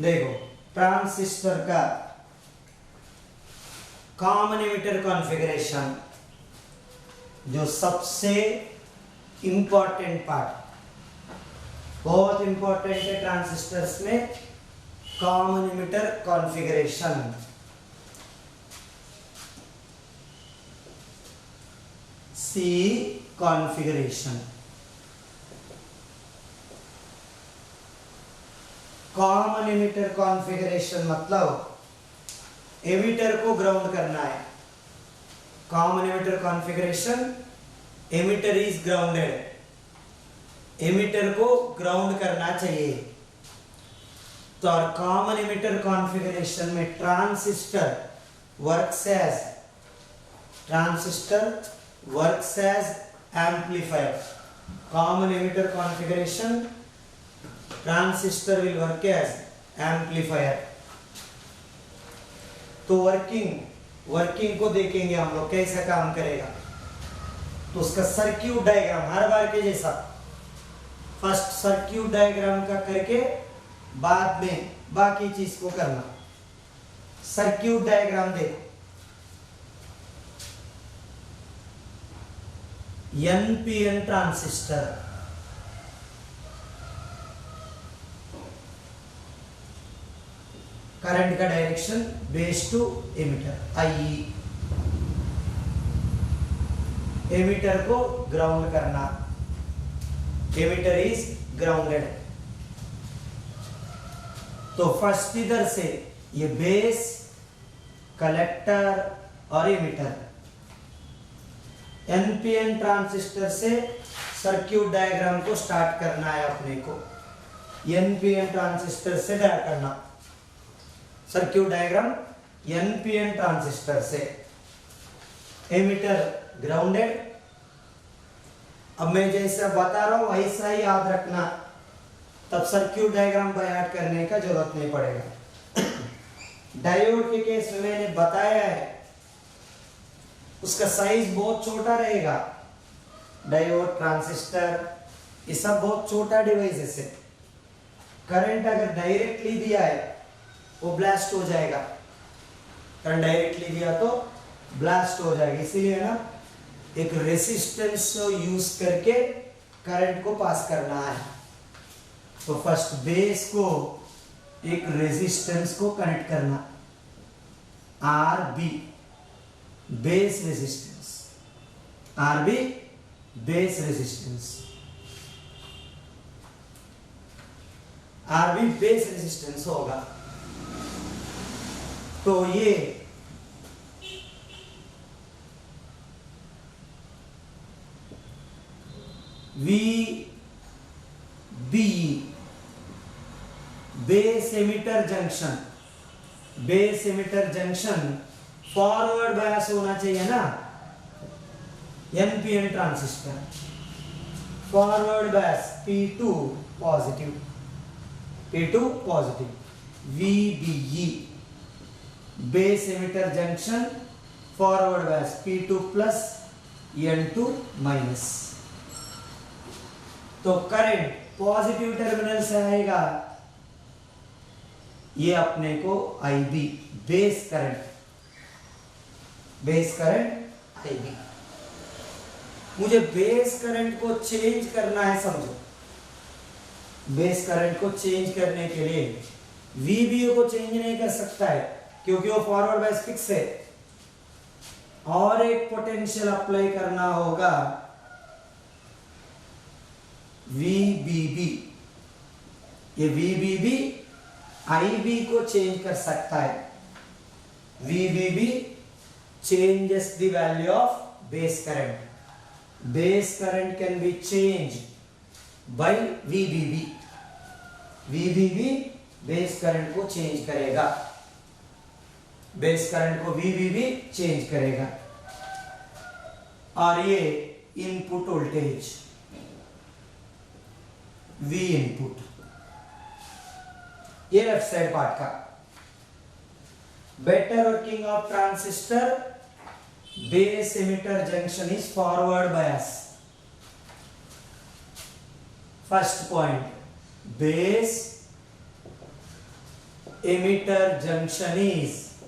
देखो ट्रांजिस्टर का common emitter configuration जो सबसे इंपॉर्टेंट पार्ट, बहुत इंपॉर्टेंट है ट्रांजिस्टर्स में common emitter configuration. C configuration, common emitter configuration मतलब एमिटर को ग्राउंड करना है। Common emitter configuration, emitter is grounded, emitter को ग्राउंड करना चाहिए। तो कॉमन एमिटर कॉन्फ़िगरेशन में transistor works as amplifier. Common emitter configuration, transistor will work as amplifier. तो वर्किंग को देखेंगे हम लोग कैसा काम करेगा। तो उसका सर्क्यूट डायग्राम हर बार के जैसा, फर्स्ट सर्क्यूट डायग्राम का करके बाद में बाकी चीज को करना। सर्क्यूट डायग्राम देखो, एनपीएन ट्रांजिस्टर, करंट का डायरेक्शन बेस टू एमिटर आई, एमिटर को ग्राउंड करना, एमिटर इज ग्राउंडेड। तो फर्स्ट इधर से ये बेस, कलेक्टर और एमिटर, एनपीएन ट्रांजिस्टर से सर्क्यूट डायग्राम को स्टार्ट करना है अपने को। एनपीएन ट्रांजिस्टर से ड्रा करना सर्क्यूट डायग्राम, एनपीएन ट्रांजिस्टर से, एमिटर ग्राउंडेड। अब मैं जैसा बता रहा हूं वैसा ही याद रखना, तब सर्क्यूट डायग्राम बाय हार्ट करने का जरूरत नहीं पड़ेगा। डायोड के केस में मैंने बताया है उसका साइज बहुत छोटा रहेगा। डायोड, ट्रांजिस्टर ये सब बहुत छोटा डिवाइसेस है। करंट अगर डायरेक्टली दिया है वो ब्लास्ट हो जाएगा, करंट डायरेक्टली दिया तो ब्लास्ट हो जाएगा। इसीलिए ना एक रेसिस्टेंस यूज करके करंट को पास करना है। तो फर्स्ट बेस को एक रेजिस्टेंस को कनेक्ट करना, R B base resistance, R B base resistance, R B base resistance होगा। तो ये V B base emitter junction, base emitter junction forward bias होना चाहिए ना। NPN transistor forward bias P2 positive, P2 positive, VBE base emitter junction forward bias P2 plus N2 minus. तो current positive terminal से आएगा, ये अपने को IB base current, base current IB। मुझे बेस करंट को चेंज करना है, समझो। बेस करंट को चेंज करने के लिए VBO को चेंज नहीं कर सकता है क्योंकि वो फॉरवर्ड बायस फिक्स है, और एक पोटेंशियल अप्लाई करना होगा VBB। ये VBB IB को चेंज कर सकता है। VBB changes the value of base current. Base current can be changed by VBB. VBB base current को चेंज करेगा, बेस करंट को VBB चेंज करेगा। और ये इनपुट वोल्टेज V इनपुट, ये लेफ्ट साइड पार्ट का। Better working of transistor, base emitter junction is forward bias. First point, base emitter junction is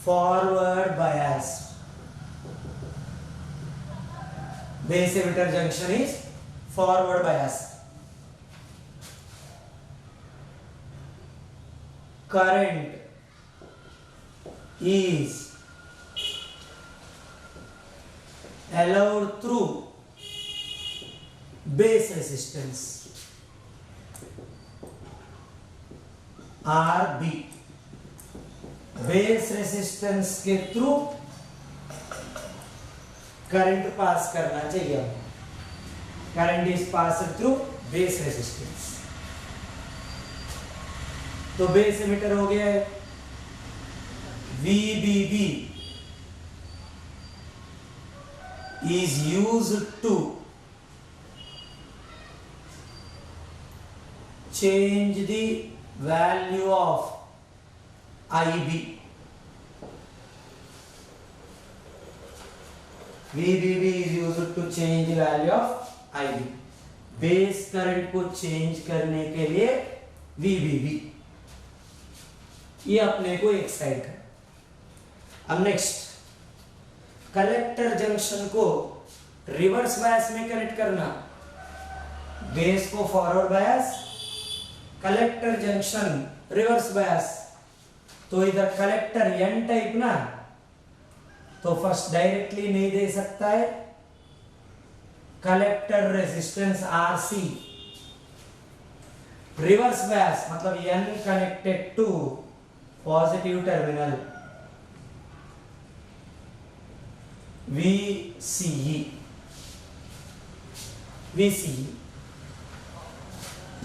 forward biased. Base emitter junction is forward biased. Current is allowed through base resistance RB. Base resistance के through current pass करना चाहिए हमें. Current is pass through base resistance. तो base emitter हो गया है VBB is used to change the value of IB. VBB is used to change the value of IB. Base current को change करने के लिए VBB. ये अपने को एक साइड है. अब नेक्स्ट, कलेक्टर जंक्शन को रिवर्स बायस में कनेक्ट करना. बेस को forward bias, collector junction reverse bias. तो इधर कलेक्टर एन टाइप ना, तो फर्स्ट डायरेक्टली नहीं दे सकता है. Collector resistance RC, reverse bias मतलब N connected to positive terminal VCE.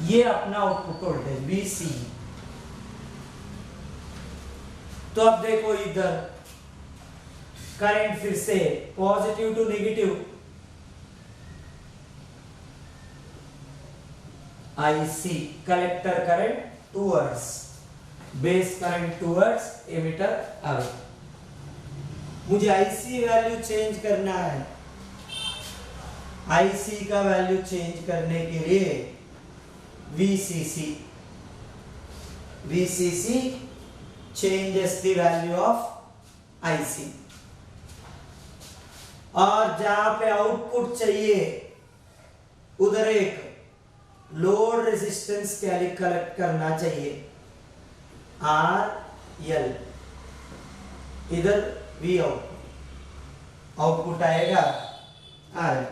ये अपना आउटपुट वोल्टेज VCE. तो अब देखो इधर करंट फिर से positive to negative IC. Collector current towards, base current towards emitter out. मुझे IC वैल्यू चेंज करना है. IC का वैल्यू चेंज करने के लिए VCC changes the value of IC. और जहां पे आउटपुट चाहिए उधर एक लोड रेजिस्टेंस कलेक्ट करना चाहिए RL. इधर V आउटपुट आएगा RL.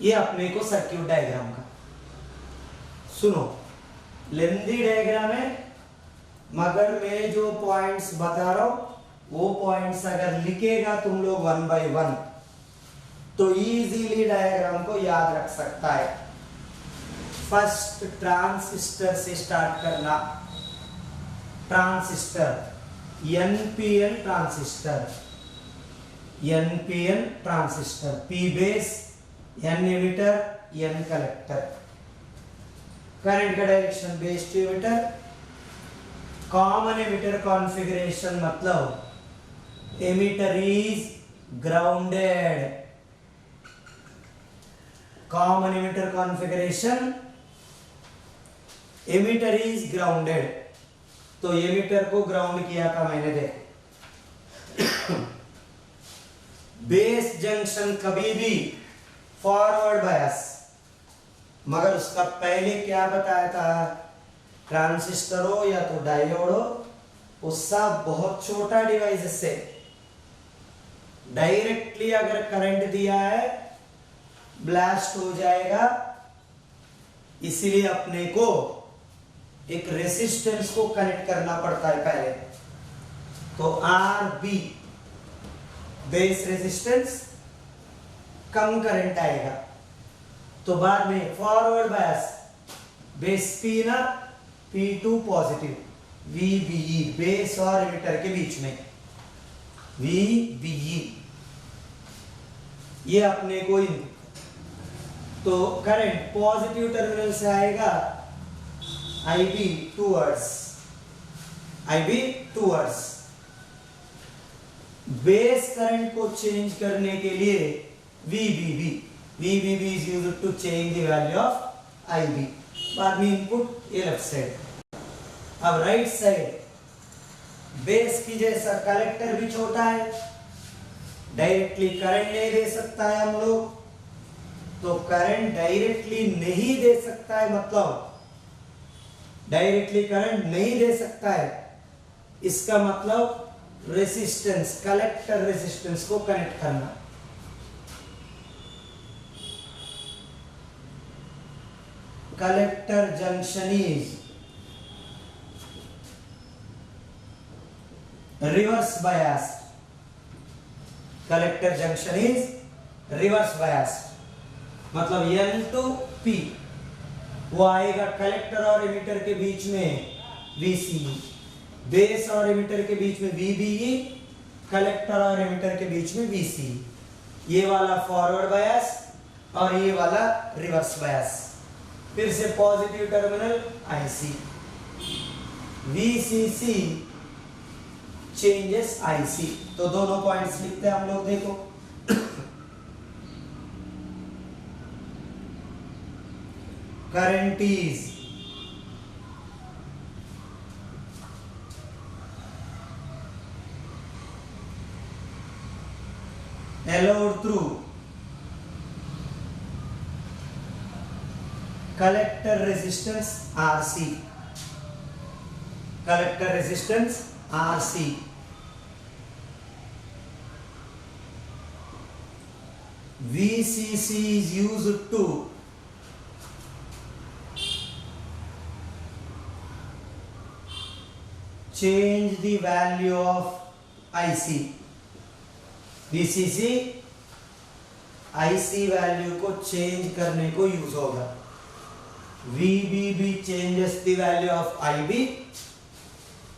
ये अपने को सर्किट डायग्राम का. सुनो, लेंदी डायग्राम है मगर मैं जो पॉइंट्स बता रहा हूं वो पॉइंट्स अगर लिखेगा तुम लोग 1 by 1 तो इजीली डायग्राम को याद रख सकता है. फर्स्ट ट्रांजिस्टर से स्टार्ट करना. Transistor NPN transistor. P base, N emitter, N collector. Current का direction base to emitter. Common emitter configuration मतलब emitter is grounded. Common emitter configuration, emitter is grounded. तो एमिटर को ग्राउंड किया था मैंने. देखो बेस जंक्शन कभी भी फॉरवर्ड बायस, मगर उसका पहले क्या बताया था, ट्रांजिस्टर हो या तो डायोड हो, उसका बहुत छोटा डिवाइस से डायरेक्टली अगर करंट दिया है ब्लास्ट हो जाएगा. इसलिए अपने को एक रेसिस्टेंस को कनेक्ट करना पड़ता है पहले. तो RB बेस रेजिस्टेंस, कम करंट आएगा. तो बाद में फॉरवर्ड बायस बेस P ना, P2 पॉजिटिव, VBE बेस और एमिटर के बीच में VBE. ये अपने को तो करंट पॉजिटिव टर्मिनल से आएगा IB टूवर्ड्स. बेस करंट को चेंज करने के लिए VBB is used to change the value of IB. बाद में इनपुट, ये लेफ्ट साइड। अब राइट साइड बेस की जैसा कलेक्टर भी छोटा है, डायरेक्टली करंट नहीं दे सकता है हम लोग, तो करंट डायरेक्टली नहीं दे सकता है, मतलब डायरेक्टली करंट नहीं दे सकता है, इसका मतलब रेजिस्टेंस, कलेक्टर रेजिस्टेंस को कनेक्ट करना। Collector junction is reverse bias, collector junction is reverse bias, मतलब N to P वो आएगा कलेक्टर और एमिटर के बीच में VCE, बेस और एमिटर के बीच में VBE, कलेक्टर और एमिटर के बीच में VCE। ये वाला फॉरवर्ड बायस और ये वाला रिवर्स बायस। फिर से positive terminal IC, VCC changes IC। तो दोनों पॉइंट्स लिखते हैं हम लोग, देखो current is allowed through collector resistance RC, collector resistance RC। VCC is used to change the value of IC, VCC IC value को चेंज करने को यूज होगा। VBB changes the value of IB,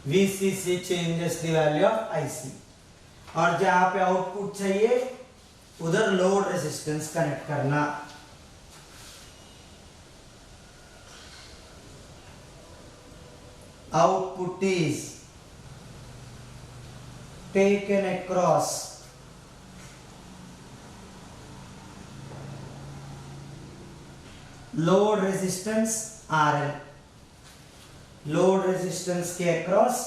VCC changes the value of IC। और जहां पे output चाहिए उधर load resistance connect करना। Output is taken across load resistance RL, load resistance के अक्रॉस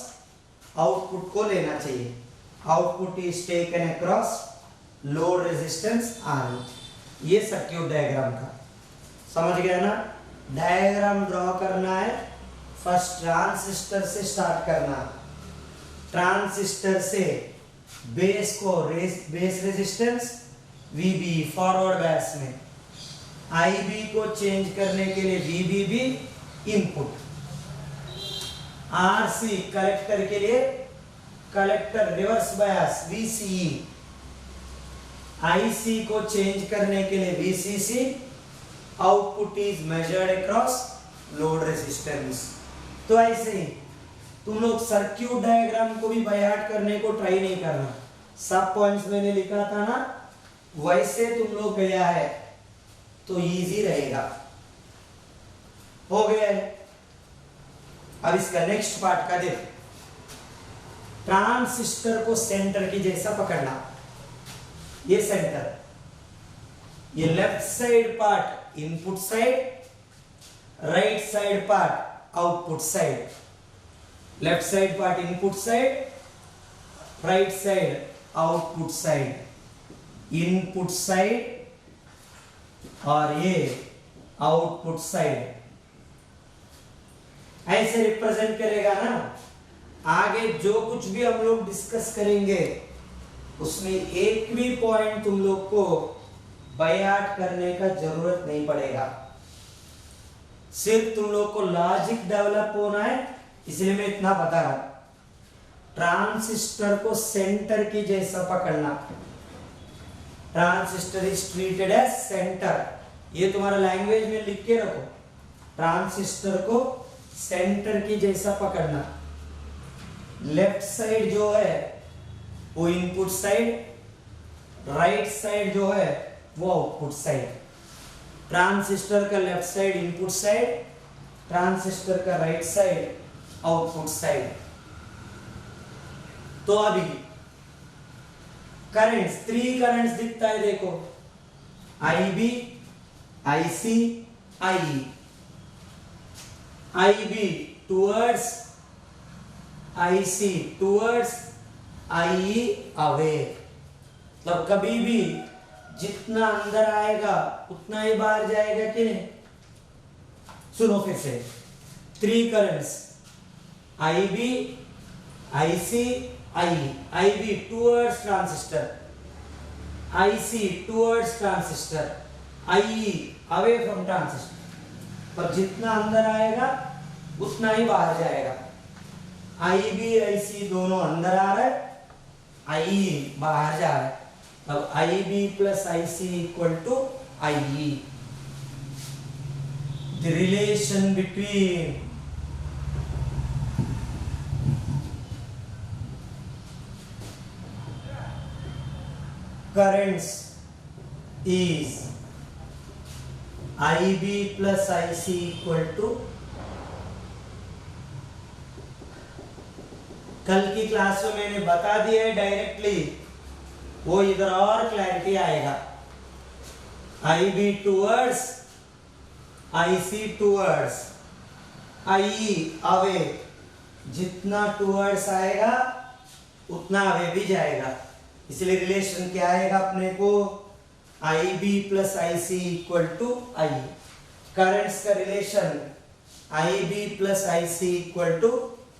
आउटपुट को लेना चाहिए। Output is taken across load resistance RL। ये सर्किट डायग्राम का समझ गया ना। डायग्राम ड्रॉ करना है, फर्स्ट ट्रांजिस्टर से स्टार्ट करना। ट्रांजिस्टर से बेस को base resistance VB forward bias में, IB को चेंज करने के लिए VBB इनपुट, RC कलेक्टर के लिए collector reverse bias VCE, IC को चेंज करने के लिए VCC। Output is measured across load resistance. तो ऐसे ही तुम लोग सर्किट डायग्राम को भी बाय हार्ट करने को ट्राई नहीं करना। सब पॉइंट्स मैंने लिखा था ना, वैसे तुम लोग गया है तो इजी रहेगा। हो गया। अब इसका नेक्स्ट पार्ट का देख। ट्रांजिस्टर को सेंटर की जैसा पकड़ना। ये सेंटर, ये left side part input side, right side part output side. Left side part input side, right side output side. Input side और ये आउटपुट साइड ऐसे रिप्रेजेंट करेगा ना। आगे जो कुछ भी हम लोग डिस्कस करेंगे उसमें एक भी पॉइंट तुम लोग को बाय हार्ट करने का जरूरत नहीं पड़ेगा। सिर्फ तुम लोग को लॉजिक डेवलप होना है, इसलिए मैं इतना बता रहा हूं। ट्रांजिस्टर को सेंटर की जैसा पकड़ना। Transistor is treated as centre. ये तुम्हारा लैंग्वेज में लिख के रखो। ट्रांजिस्टर को सेंटर की जैसा पकड़ना। लेफ्ट साइड जो है वो इनपुट साइड, राइट साइड जो है वो आउटपुट साइड। ट्रांजिस्टर का left side input side, transistor का राइट साइड आउटपुट साइड। तो अभी करंट्स, 3 करंट्स दिखता है देखो, IB, IC, IE। IB towards IC towards IE away। मतलब कभी भी जितना अंदर आएगा उतना ही बाहर जाएगा कि नहीं। सुनो फिर से, 3 currents IB IC IE। IB towards transistor, IC towards transistor, IE away from transistor. पर जितना अंदर आएगा उतना ही बाहर जाएगा। IB IC दोनों अंदर आ रहा है, IE बाहर जा रहा है। अब IB plus IC equal to IE। The relation between currents is IB plus IC equal to, कल की क्लास में मैंने बता दिया है डायरेक्टली, वो इधर और क्लैरिटी आएगा। IB towards IC towards IE away, जितना टूवर्ड्स आएगा उतना अवे भी जाएगा। इसलिए रिलेशन क्या आएगा अपने को, IB plus IC equal to IE। Currents का relation IB plus IC equal to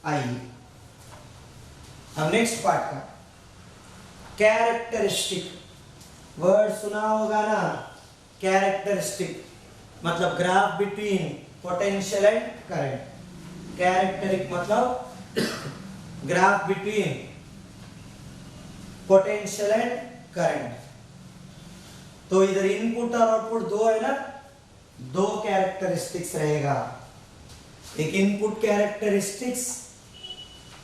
IE। अब नेक्स्ट पार्ट का कैरेक्टरिस्टिक, वर्ड सुना होगा ना, कैरेक्टरिस्टिक मतलब graph between potential and current. Characteristic मतलब graph between potential and current. तो इधर इनपुट और आउटपुट दो है ना, दो कैरेक्टरिस्टिक्स रहेगा, एक इनपुट कैरेक्टरिस्टिक्स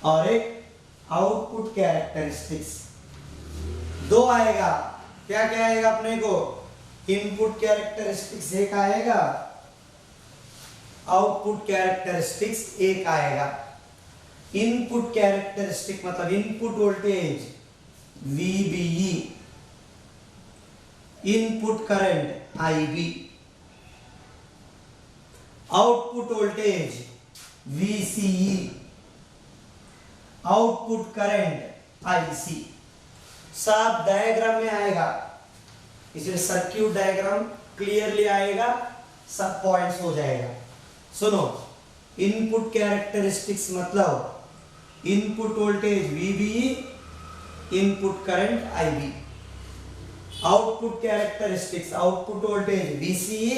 और एक आउटपुट कैरेक्टरिस्टिक्स। दो आएगा, क्या क्या आएगा अपने को, इनपुट कैरेक्टरिस्टिक्स एक आएगा, आउटपुट कैरेक्टरिस्टिक्स एक आएगा। इनपुट कैरेक्टरिस्टिक मतलब input voltage VBE, input current IB, output voltage VCE, output current IC। सब डायग्राम में आएगा, इसलिए सर्किट डायग्राम क्लियरली आएगा, सब पॉइंट्स हो जाएगा। सुनो, इनपुट कैरेक्टरिस्टिक्स मतलब input voltage VBE, input current IB। Output characteristics output voltage VCE,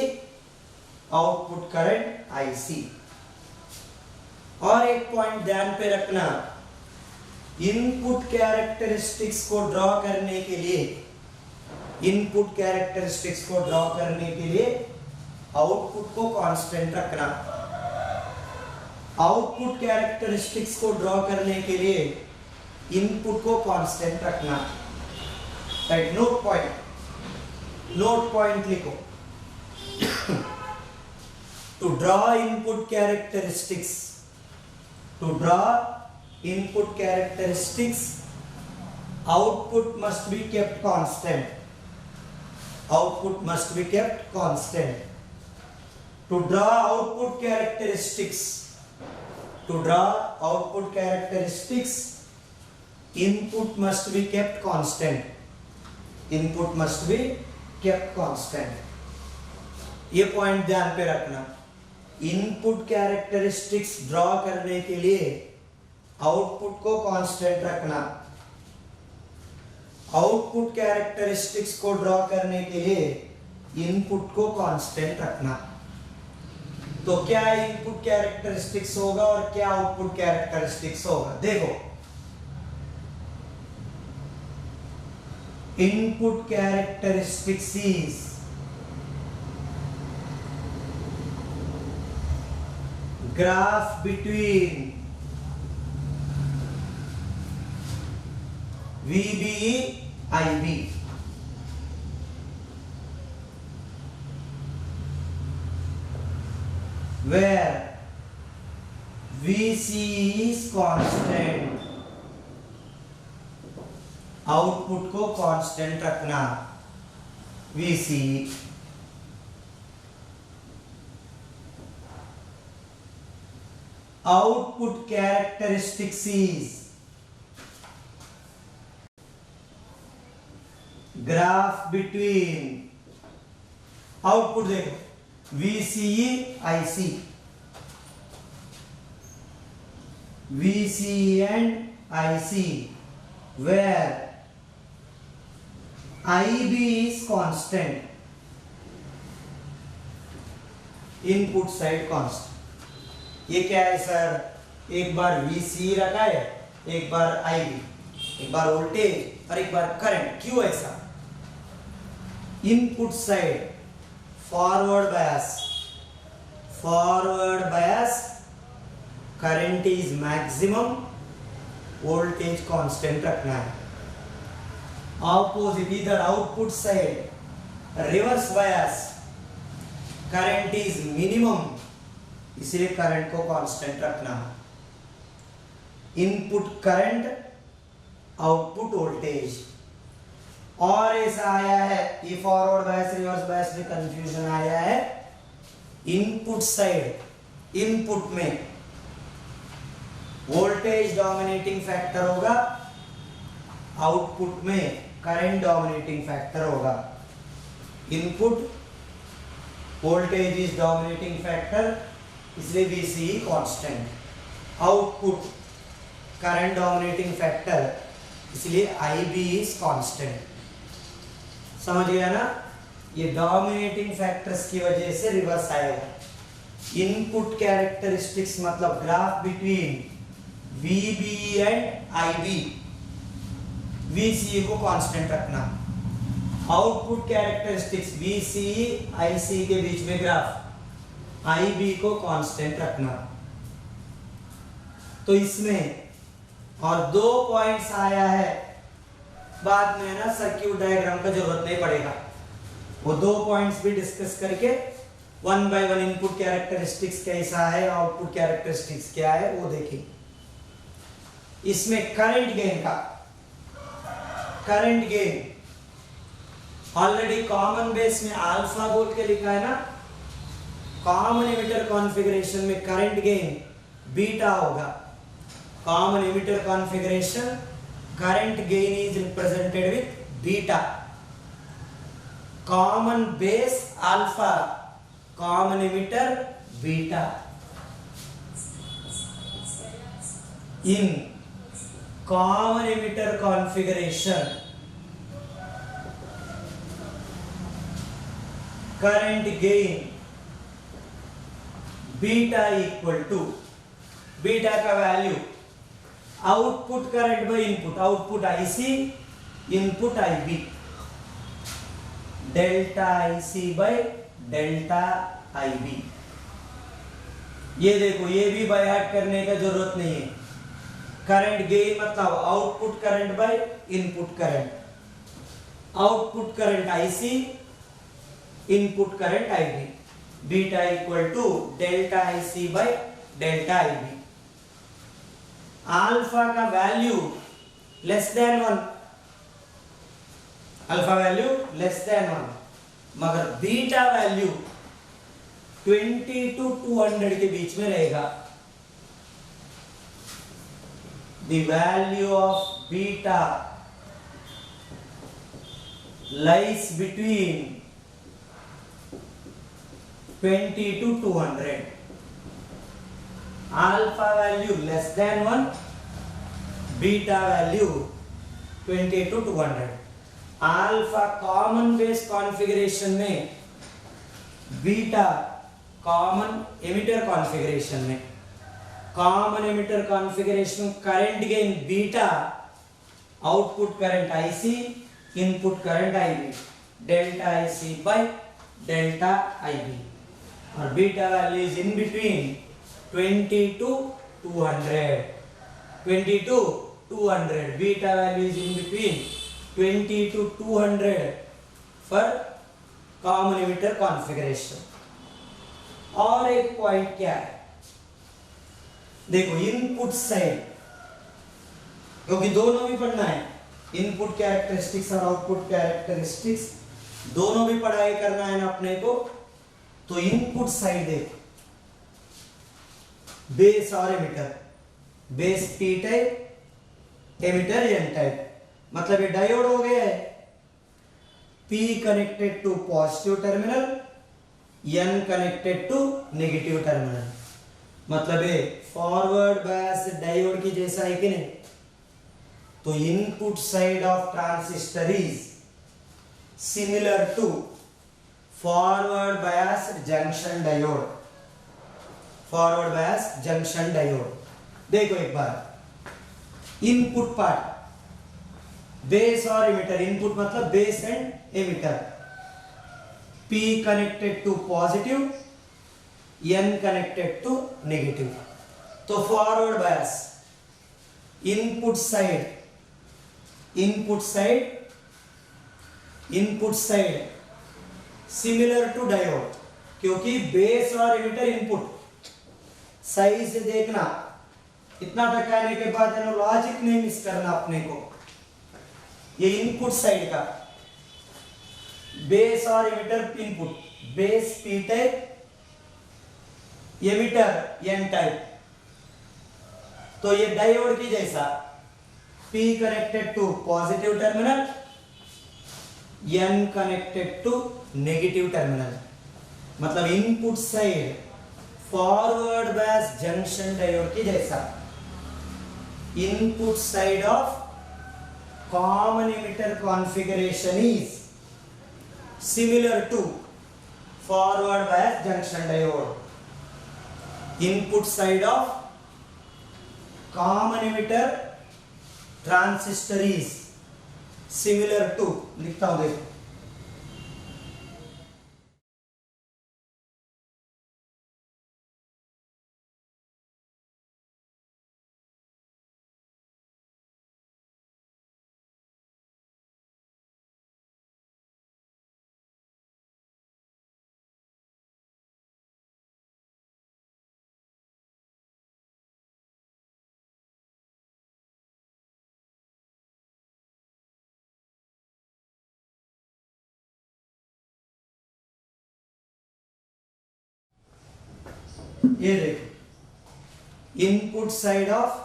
output current IC। और एक पॉइंट ध्यान पे रखना, इनपुट कैरेक्टरिस्टिक्स को ड्रॉ करने के लिए, इनपुट कैरेक्टरिस्टिक्स को ड्रॉ करने के लिए आउटपुट को कांस्टेंट रखना। आउटपुट कैरेक्टरिस्टिक्स को ड्रॉ करने के लिए इनपुट को कांस्टेंट रखना। Right, note point, note point लिखो। To draw input characteristics, to draw input characteristics, output must be kept constant, output must be kept constant। To draw output characteristics, to draw output characteristics, input must be kept constant, input must be kept constant। ये point ध्यान पे रखना, input characteristics draw करने के लिए output को constant रखना, output characteristics को ड्रॉ करने के लिए इनपुट को कांस्टेंट रखना। तो क्या इनपुट कैरेक्टरिस्टिक्स होगा और क्या आउटपुट कैरेक्टरिस्टिक्स होगा, देखो। Input characteristics is graph between VBE IB, where VCE is constant, output को कांस्टेंट रखना VCE। Output characteristics is graph between output देखो VCE IC VCE and IC where IB is constant, input side constant. ये क्या है sir, एक बार VCE रखा है, एक बार IB, एक बार वोल्टेज और एक बार करंट। क्यों ऐसा? Input side forward bias current is maximum, voltage constant रखना है। ऑपोजिट इधर output side reverse bias current is minimum, इसलिए करंट को कांस्टेंट रखना है। Input current output voltage. और ऐसा आया है, ये फॉरवर्ड बायस रिवर्स बायस में कंफ्यूजन आया है। इनपुट साइड इनपुट में वोल्टेज डोमिनेटिंग फैक्टर होगा, आउटपुट में करंट डोमिनेटिंग फैक्टर होगा। Input voltage is dominating factor, इसलिए VCE constant. Output current dominating factor, इसलिए IB इज कांस्टेंट। समझ गया ना? ये डोमिनेटिंग फैक्टर्स की वजह से रिवर्स आएगा। इनपुट कैरेक्टरिस्टिक्स मतलब graph between VBE and IB, VCE को कांस्टेंट रखना। आउटपुट कैरेक्टरिस्टिक्स VCE IC के बीच में ग्राफ IB को कांस्टेंट रखना। तो इसमें और 2 पॉइंट्स आया है, बाद में ना सर्किट डायग्राम का जरूरत नहीं पड़ेगा। वो 2 पॉइंट्स भी डिस्कस करके 1 बाय 1 इनपुट कैरेक्टरिस्टिक्स कैसा है, आउटपुट कैरेक्टरिस्टिक्स क्या है वो देखें। इसमें current gain already common base में अल्फा बोल के लिखा है ना। कॉमन एमिटर कॉन्फ़िगरेशन में करंट गेन बीटा होगा। Common emitter configuration current gain is represented with beta. Common base alpha, common emitter beta. In common emitter configuration current gain beta equal to, beta का value output current by input, output IC input IB, delta IC by delta IB। ये देखो, ये भी by heart करने का जरूरत नहीं है। करंट गेन मतलब output current by input current, output current IC input current IB, beta equal to delta IC by delta IB। Alpha का value less than 1, alpha value less than 1, मगर beta value 20 to 200 के बीच में रहेगा। The value of beta lies between 20 to 200. Alpha value less than 1, beta value 20 to 200. Alpha common base configuration में, beta common emitter configuration में, common emitter configuration current gain beta, output current IC, input current IB, delta IC by delta IB, और beta value is in between 20 to 200, 20 to 200, beta value is in between 20 to 200 for common emitter configuration। और एक point क्या है, देखो input side, क्योंकि दोनों भी पढ़ना है, इनपुट कैरेक्टरिस्टिक्स और आउटपुट कैरेक्टरिस्टिक्स दोनों भी पढ़ाई करना है ना अपने को। तो इनपुट साइड देखो, बेस और emitter, base P type, emitter N type, मतलब ये डायोड हो गया है। P connected to positive terminal, N connected to negative terminal, मतलब ये फॉरवर्ड बायस डायोड की जैसा है कि नहीं। तो input side of transistor is similar to forward bias junction diode, forward bias junction diode. देखो एक बार इनपुट पार्ट, बेस और एमिटर, इनपुट मतलब base and emitter, P connected to positive, N connected to negative. तो forward bias input side, input side, input side similar to diode, क्योंकि base और emitter input. सही से देखना, इतना तक आने के बाद है ना, लॉजिक नहीं मिस करना अपने को। ये इनपुट साइड का बेस और emitter input, base P type, emitter N type. तो ये डायोड की जैसा P connected to positive terminal, N connected to negative terminal, मतलब input side forward bias junction diode की जैसा। Input side of common emitter configuration is similar to forward bias junction diode. Input side of common emitter transistor is similar to, लिखता हूं देखो, ये देखो, input side of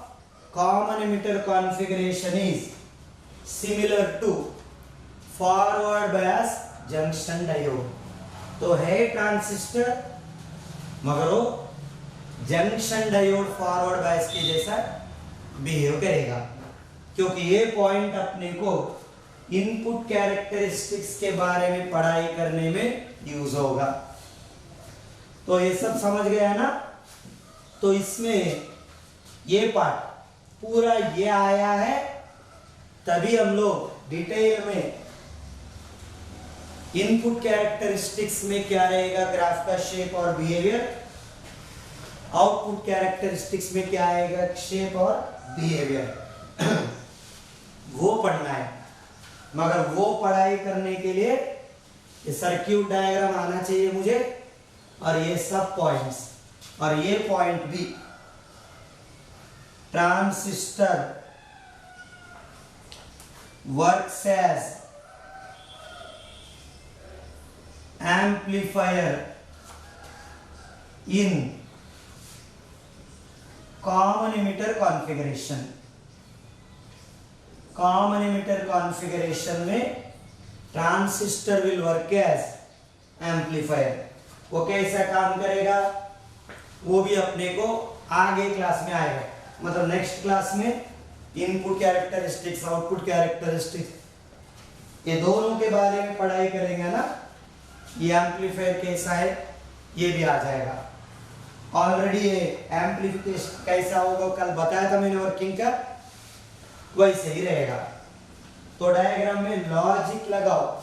common emitter configuration is similar to forward bias junction diode. तो है transistor, मगर वो junction diode forward बायस के जैसा बिहेव करेगा, क्योंकि ये पॉइंट अपने को इनपुट कैरेक्टरिस्टिक्स के बारे में पढ़ाई करने में यूज होगा। तो ये सब समझ गया है ना। तो इसमें ये पार्ट पूरा ये आया है, तभी हम लोग डिटेल में इनपुट कैरेक्टरिस्टिक्स में क्या रहेगा, ग्राफ का शेप और बिहेवियर, आउटपुट कैरेक्टरिस्टिक्स में क्या आएगा, शेप और बिहेवियर, वो पढ़ना है। मगर वो पढ़ाई करने के लिए ये सर्किट डायग्राम आना चाहिए मुझे, और ये सब पॉइंट्स, और ये पॉइंट भी। Transistor works as amplifier in common emitter configuration. Common emitter configuration में transistor will work as amplifier. वो कैसा काम करेगा वो भी अपने को आगे क्लास में आएगा, मतलब नेक्स्ट क्लास में इनपुट कैरेक्टरिस्टिक्स, आउटपुट कैरेक्टरिस्टिक्स, ये दोनों के बारे में पढ़ाई करेंगे ना। ये एम्पलीफायर कैसा है ये भी आ जाएगा। ऑलरेडी ये एम्पलीफिकेशन कैसा होगा कल बताया था मैंने वर्किंग का, वैसे ही रहेगा। तो डायग्राम में लॉजिक लगाओ,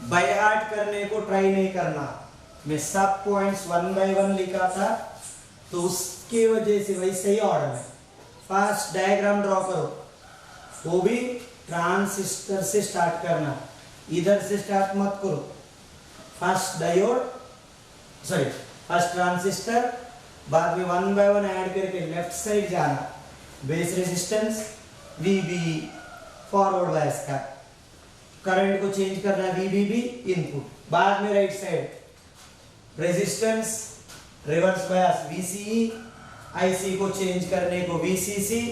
बाय हार्ट करने को ट्राई नहीं करना। मैं सब पॉइंट्स 1 बाय 1 लिखा था, तो उसके वजह से वैसे ही ऑर्डर में फर्स्ट डायग्राम ड्रॉ करो, वो भी ट्रांजिस्टर से स्टार्ट करना, इधर से स्टार्ट मत करो। First diode, sorry first transistor, बाद में 1 बाय 1 ऐड करके लेफ्ट साइड जाना, base resistance VB forward bias का, करंट को चेंज करना VBB इनपुट, बाद में right side resistance reverse bias VCE, IC को चेंज करने को वीसीसी,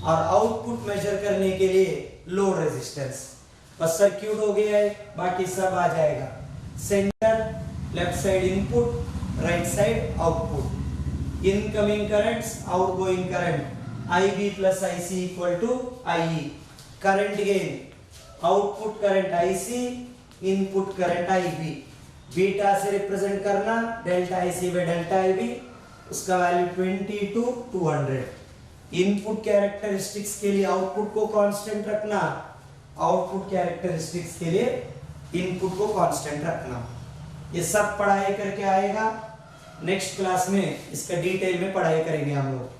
और आउटपुट मेजर करने के लिए लोड रेजिस्टेंस। बस सर्किट हो गया है, बाकी सब आ जाएगा। Centre, left side input, right side output. Incoming currents, outgoing current, IB plus IC equal to IE। Current gain, output current IC, input current IB। Beta से रिप्रेजेंट करना, delta IC by delta IB, उसका value 20 to 200। Input characteristics के लिए output को constant रखना, output characteristics के लिए input को कांस्टेंट रखना। ये सब पढ़ाई करके आएगा। नेक्स्ट क्लास में इसका डिटेल में पढ़ाई करेंगे हम लोग।